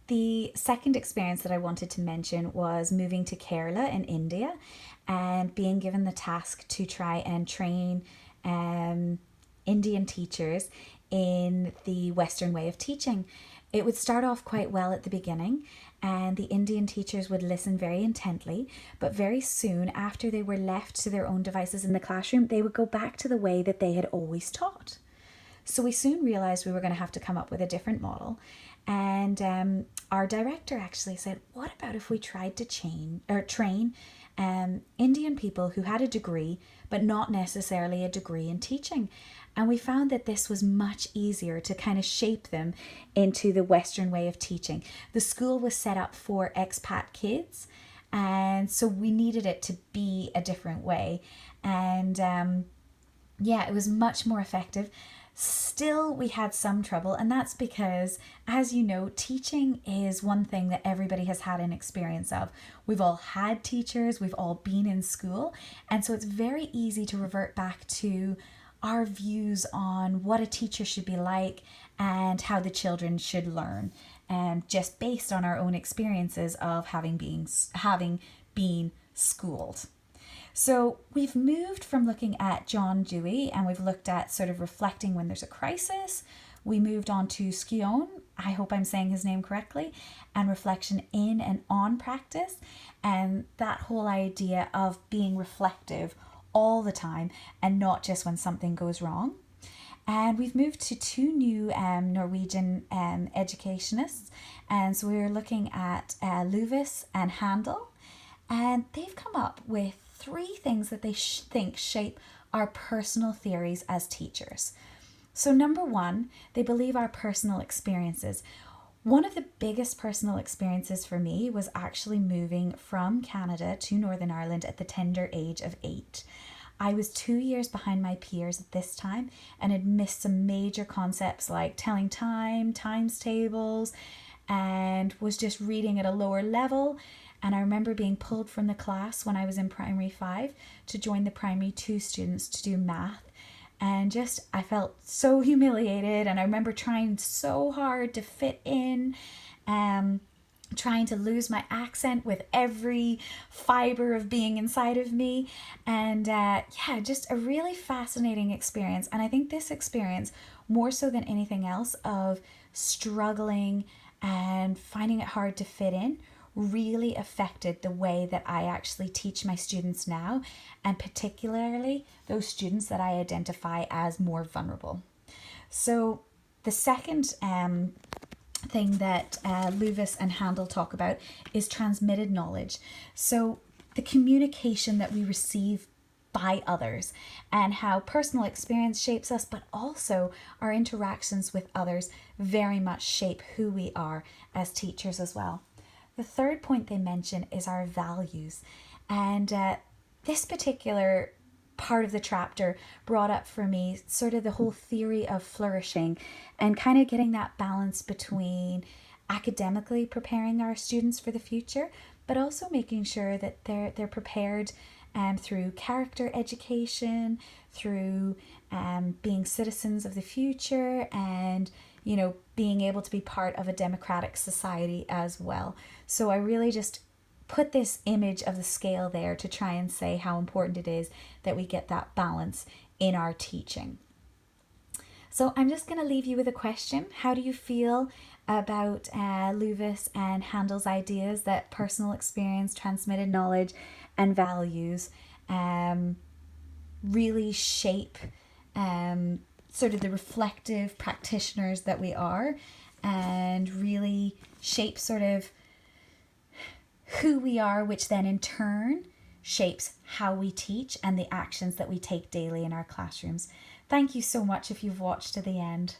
The second experience that I wanted to mention was moving to Kerala in India and being given the task to try and train Indian teachers in the Western way of teaching. It would start off quite well at the beginning, and the Indian teachers would listen very intently, but very soon after they were left to their own devices in the classroom, they would go back to the way that they had always taught. So we soon realized we were going to have to come up with a different model. And our director actually said, what about if we tried to train Indian people who had a degree, but not necessarily a degree in teaching? And we found that this was much easier to kind of shape them into the Western way of teaching. The school was set up for expat kids, and so we needed it to be a different way. And it was much more effective. Still, we had some trouble, and that's because, as you know, teaching is one thing that everybody has had an experience of. We've all had teachers, we've all been in school, and so it's very easy to revert back to our views on what a teacher should be like and how the children should learn, just based on our own experiences of having been schooled. So we've moved from looking at John Dewey, and we've looked at sort of reflecting when there's a crisis. We moved on to Scion, I hope I'm saying his name correctly, and reflection in and on practice, and that whole idea of being reflective all the time and not just when something goes wrong. And we've moved to two new Norwegian educationists, and so we're looking at Luvis and Handel, and they've come up with three things that they think shape our personal theories as teachers. So number one, they believe our personal experiences. One of the biggest personal experiences for me was actually moving from Canada to Northern Ireland at the tender age of 8. I was 2 years behind my peers at this time and had missed some major concepts like telling time, times tables, and was just reading at a lower level. And I remember being pulled from the class when I was in primary 5 to join the primary 2 students to do math. And I felt so humiliated. And I remember trying so hard to fit in, trying to lose my accent with every fiber of being inside of me. And just a really fascinating experience. And I think this experience, more so than anything else, of struggling and finding it hard to fit in, really affected the way that I actually teach my students now, and particularly those students that I identify as more vulnerable. So the second thing that Luvis and Handel talk about is transmitted knowledge. So the communication that we receive by others, and how personal experience shapes us, but also our interactions with others very much shape who we are as teachers as well. The third point they mention is our values. And this particular part of the chapter brought up for me sort of the whole theory of flourishing and kind of getting that balance between academically preparing our students for the future, but also making sure that they're prepared through character education, through being citizens of the future, and being able to be part of a democratic society as well. So I really just put this image of the scale there to try and say how important it is that we get that balance in our teaching. So I'm just going to leave you with a question. How do you feel about Luvis and Handel's ideas that personal experience, transmitted knowledge, and values really shape sort of the reflective practitioners that we are, and really shape sort of who we are, which then in turn shapes how we teach and the actions that we take daily in our classrooms? Thank you so much if you've watched to the end.